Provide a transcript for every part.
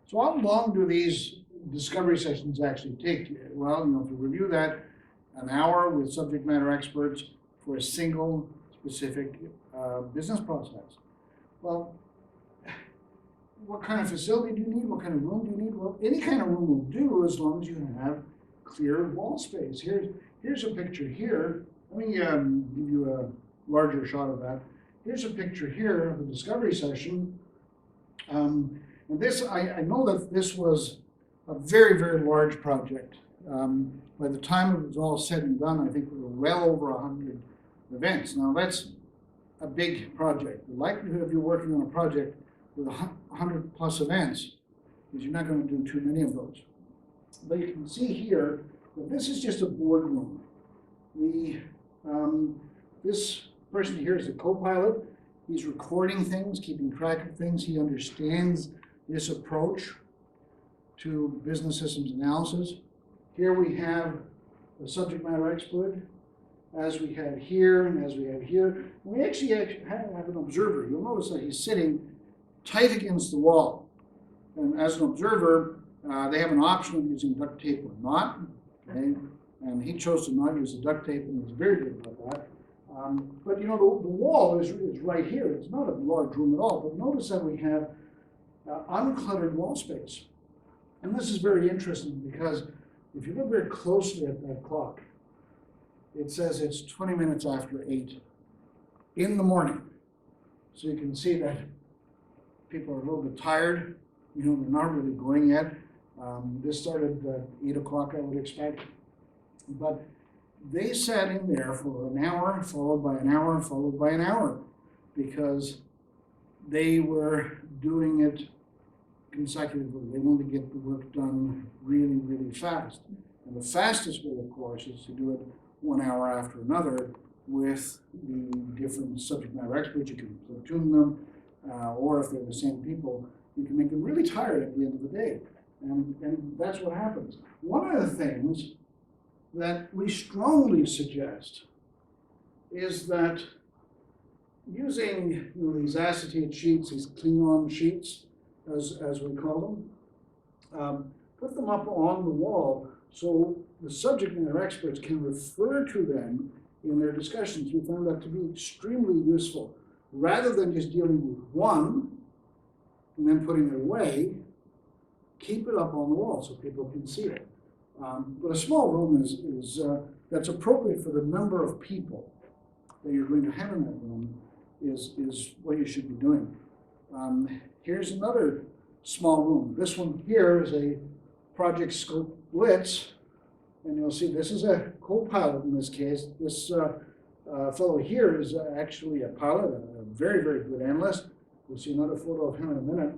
So how long do these discovery sessions actually take? Well, if you review that, an hour with subject matter experts for a single specific business process. Well, what kind of facility do you need? What kind of room do you need? Well, any kind of room will do as long as you have clear wall space. Here's a picture here. Let me give you a larger shot of that. Here's a picture here of the discovery session. And this, I know that this was a very, very large project. By the time it was all said and done, I think we were well over 100 events. Now that's a big project. The likelihood of you working on a project with 100 plus events is you're not going to do too many of those. But you can see here that this is just a boardroom. This person here is a co-pilot. He's recording things, keeping track of things. He understands this approach to business systems analysis. Here we have a subject matter expert, as we have here and as we have here. We actually have an observer. You'll notice that he's sitting tight against the wall. And as an observer, they have an option of using duct tape or not. Okay? And he chose to not use the duct tape, and was very good about that. But the wall is right here. It's not a large room at all. But notice that we have uncluttered wall space. And this is very interesting because if you look very closely at that clock, it says it's 20 minutes after 8 in the morning. So you can see that people are a little bit tired. They're not really going yet. This started at 8 o'clock, I would expect. But they sat in there for an hour, followed by an hour, followed by an hour, because they were doing it consecutively. They wanted to get the work done really, really fast. And the fastest way, of course, is to do it 1 hour after another with the different subject matter experts. You can platoon them, or if they're the same people, you can make them really tired at the end of the day. And that's what happens. One of the things that we strongly suggest is that using these acetate sheets, these clean-on sheets, as we call them, put them up on the wall so the subject matter experts can refer to them in their discussions. We found that to be extremely useful. Rather than just dealing with one and then putting it away, keep it up on the wall so people can see it. But a small room is that's appropriate for the number of people that you're going to have in that room is what you should be doing. Here's another small room. This one here is a project scope blitz, and you'll see this is a co-pilot in this case. This fellow here is actually a pilot, a very, very good analyst. We'll see another photo of him in a minute.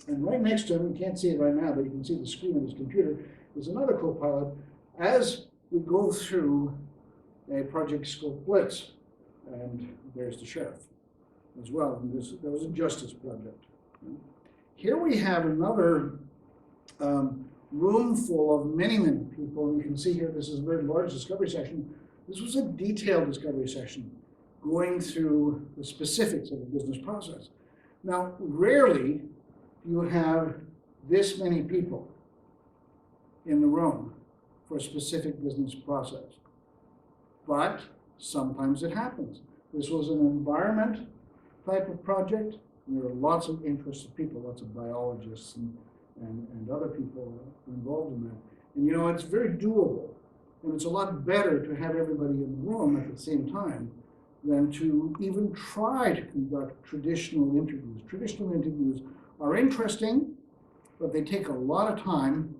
And right next to him, you can't see it right now, but you can see the screen of his computer, is another co-pilot as we go through a project scope blitz. And there's the sheriff as well. And that was a justice project. Here we have another room full of many, many people. And you can see here, this is a very large discovery session. This was a detailed discovery session going through the specifics of the business process. Now, rarely you have this many people in the room for a specific business process. But sometimes it happens. This was an environment type of project. And there were lots of interested people, lots of biologists and other people involved in that. And it's very doable. And it's a lot better to have everybody in the room at the same time than to even try to conduct traditional interviews. Traditional interviews are interesting, but they take a lot of time,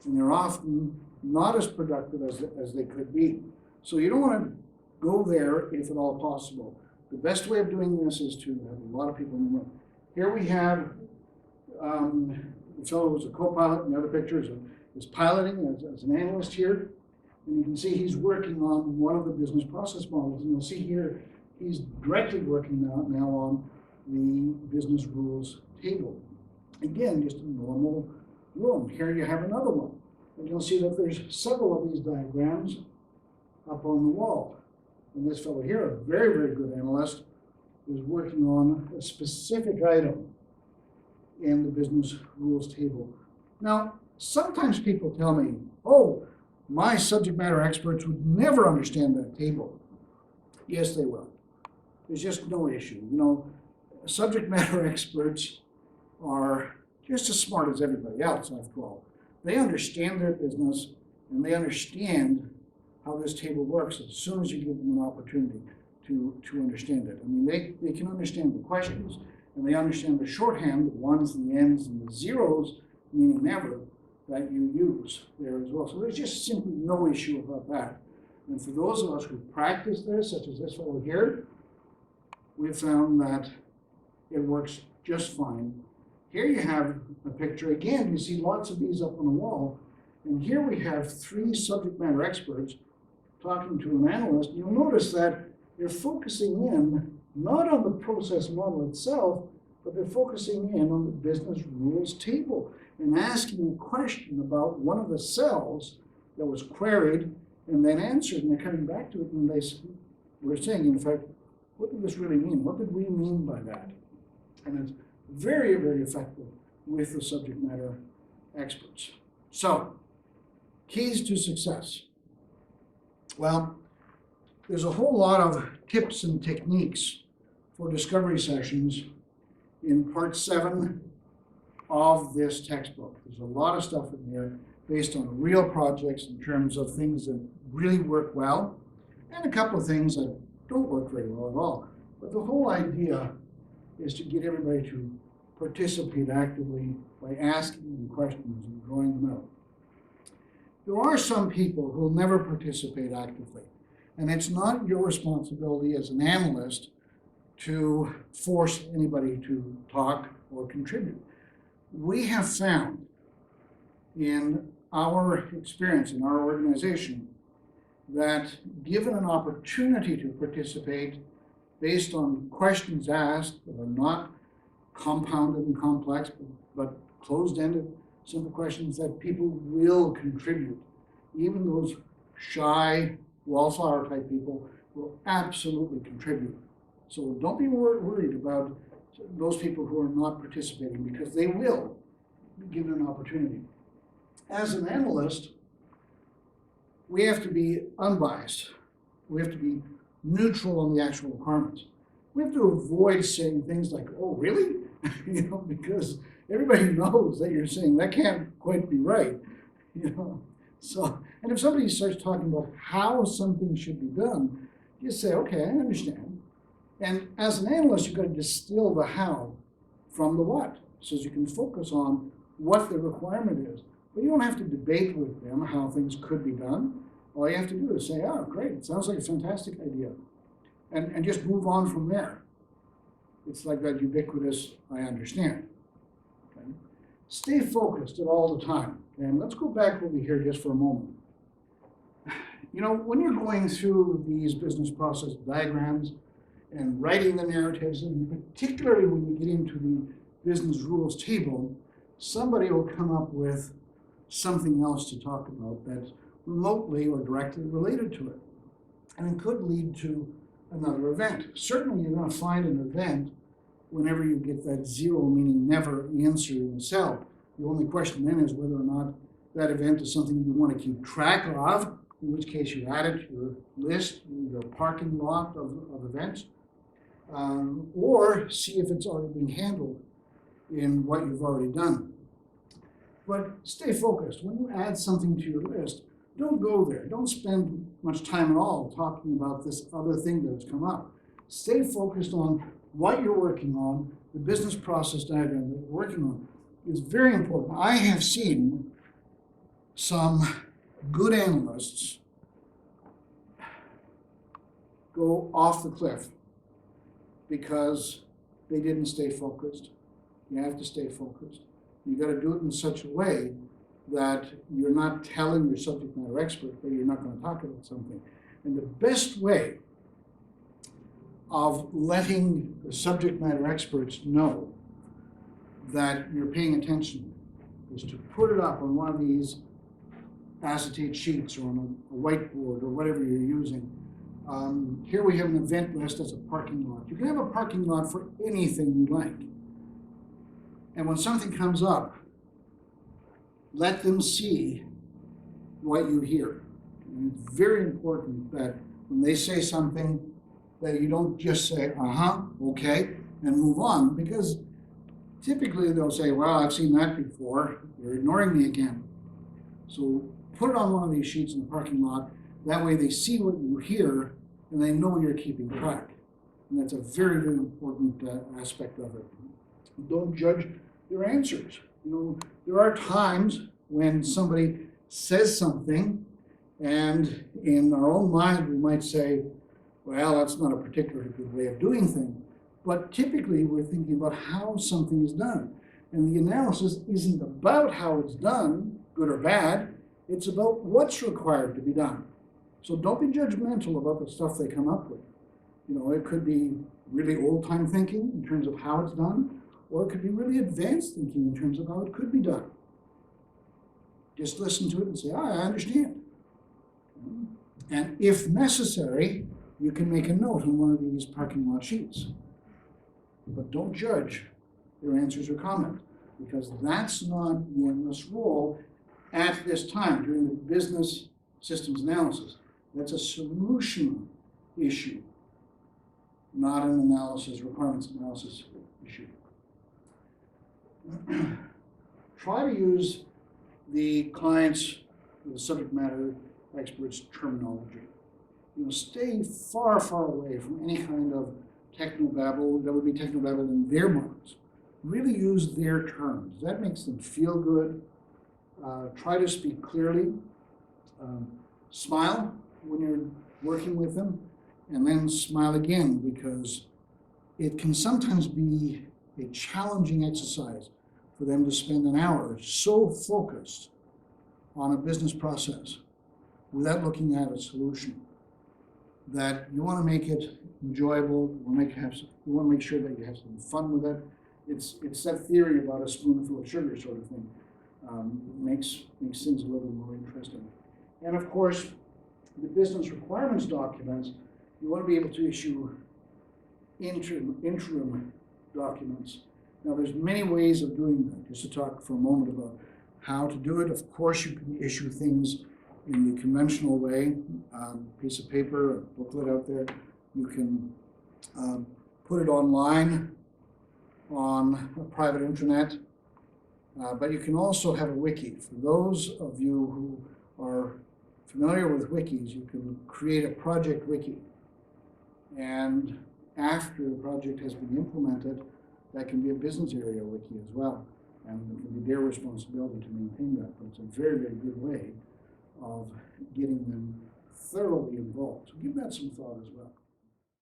and they're often not as productive as they could be. So you don't want to go there if at all possible. The best way of doing this is to have a lot of people in the room. Here we have the fellow who's a co-pilot, and the other picture is piloting as an analyst here. And you can see he's working on one of the business process models. And you'll see here, he's directly working now on the business rules table. Again, just a normal room. Here you have another one. And you'll see that there's several of these diagrams up on the wall. And this fellow here, a very, very good analyst, is working on a specific item in the business rules table. Now, sometimes people tell me, oh, my subject matter experts would never understand that table. Yes, they will. There's just no issue. You know, subject matter experts are just as smart as everybody else, after all. They understand their business and they understand how this table works as soon as you give them an opportunity to understand it. I mean, they can understand the questions and they understand the shorthand, the ones and the ends and the zeros, meaning never, that you use there as well. So there's just simply no issue about that. And for those of us who practice this, such as this fellow here, we've found that it works just fine. Here you have a picture. Again, you see lots of these up on the wall. And here we have 3 subject matter experts talking to an analyst. You'll notice that they're focusing in not on the process model itself, but they're focusing in on the business rules table and asking a question about one of the cells that was queried and then answered. And they're coming back to it and we're saying, in fact, what did this really mean? What did we mean by that? And it's very, very effective with the subject matter experts. So, keys to success. Well, there's a whole lot of tips and techniques for discovery sessions in part 7 of this textbook. There's a lot of stuff in there based on real projects in terms of things that really work well and a couple of things that don't work very well at all. But the whole idea is to get everybody to participate actively by asking them questions and drawing them out. There are some people who will never participate actively, and it's not your responsibility as an analyst to force anybody to talk or contribute. We have found in our experience in our organization that given an opportunity to participate based on questions asked that are not compounded and complex, but closed-ended, simple questions, that people will contribute. Even those shy, wallflower type people will absolutely contribute. So don't be worried about those people who are not participating, because they will be given an opportunity. As an analyst, we have to be unbiased. We have to be neutral on the actual requirements. We have to avoid saying things like, oh, really? Because everybody knows that you're saying that can't quite be right. So, and if somebody starts talking about how something should be done, you say, okay, I understand. And as an analyst, you've got to distill the how from the what, so that you can focus on what the requirement is. But you don't have to debate with them how things could be done. All you have to do is say, oh, great, it sounds like a fantastic idea. And just move on from there. It's like that ubiquitous, I understand. Okay? Stay focused at all the time. And let's go back over here just for a moment. When you're going through these business process diagrams and writing the narratives, and particularly when you get into the business rules table, somebody will come up with something else to talk about that's remotely or directly related to it. And it could lead to another event. Certainly you're going to find an event whenever you get that zero, meaning never, answer in the cell. The only question then is whether or not that event is something you want to keep track of, in which case you add it to your list, your parking lot of events, or see if it's already been handled in what you've already done. But stay focused. When you add something to your list, don't go there. Don't spend much time at all talking about this other thing that has come up. Stay focused on what you're working on. The business process diagram that you're working on is very important. I have seen some good analysts go off the cliff because they didn't stay focused. You have to stay focused. You got to do it in such a way that you're not telling your subject matter expert that you're not going to talk about something. And the best way of letting the subject matter experts know that you're paying attention is to put it up on one of these acetate sheets or on a whiteboard or whatever you're using. Here we have an event list as a parking lot. You can have a parking lot for anything you like. And when something comes up, let them see what you hear. And it's very important that when they say something, that you don't just say, okay, and move on, because typically they'll say, well, I've seen that before, they're ignoring me again. So put it on one of these sheets in the parking lot, that way they see what you hear and they know you're keeping track. And that's a very, very important aspect of it. Don't judge their answers. You know, there are times when somebody says something and in our own mind we might say, well, that's not a particularly good way of doing things. But typically we're thinking about how something is done. And the analysis isn't about how it's done, good or bad, it's about what's required to be done. So don't be judgmental about the stuff they come up with. You know, it could be really old-time thinking in terms of how it's done, or it could be really advanced thinking in terms of how it could be done. Just listen to it and say, I understand. And if necessary, you can make a note on one of these parking lot sheets. But don't judge their answers or comments, because that's not the analyst's role at this time during the business systems analysis. That's a solution issue, not an analysis, requirements analysis issue. Try to use the client's, the subject matter expert's terminology. You know, stay far, far away from any kind of technobabble that would be technobabble in their minds. Really use their terms. That makes them feel good. Try to speak clearly. Smile when you're working with them, and then smile again, because it can sometimes be a challenging exercise for them to spend an hour so focused on a business process without looking at a solution, that you want to make it enjoyable. You want to make sure that you have some fun with it. It's that theory about a spoonful of sugar sort of thing. Makes things a little more interesting. And of course, the business requirements documents, you want to be able to issue interim documents. Now, there's many ways of doing that. Just to talk for a moment about how to do it. Of course, you can issue things in the conventional way, piece of paper, a booklet out there. You can put it online on a private intranet, but you can also have a wiki. For those of you who are familiar with wikis, you can create a project wiki. And after the project has been implemented, that can be a business area wiki as well. And it can be their responsibility to maintain that. But it's a very, very good way of getting them thoroughly involved. So give that some thought as well.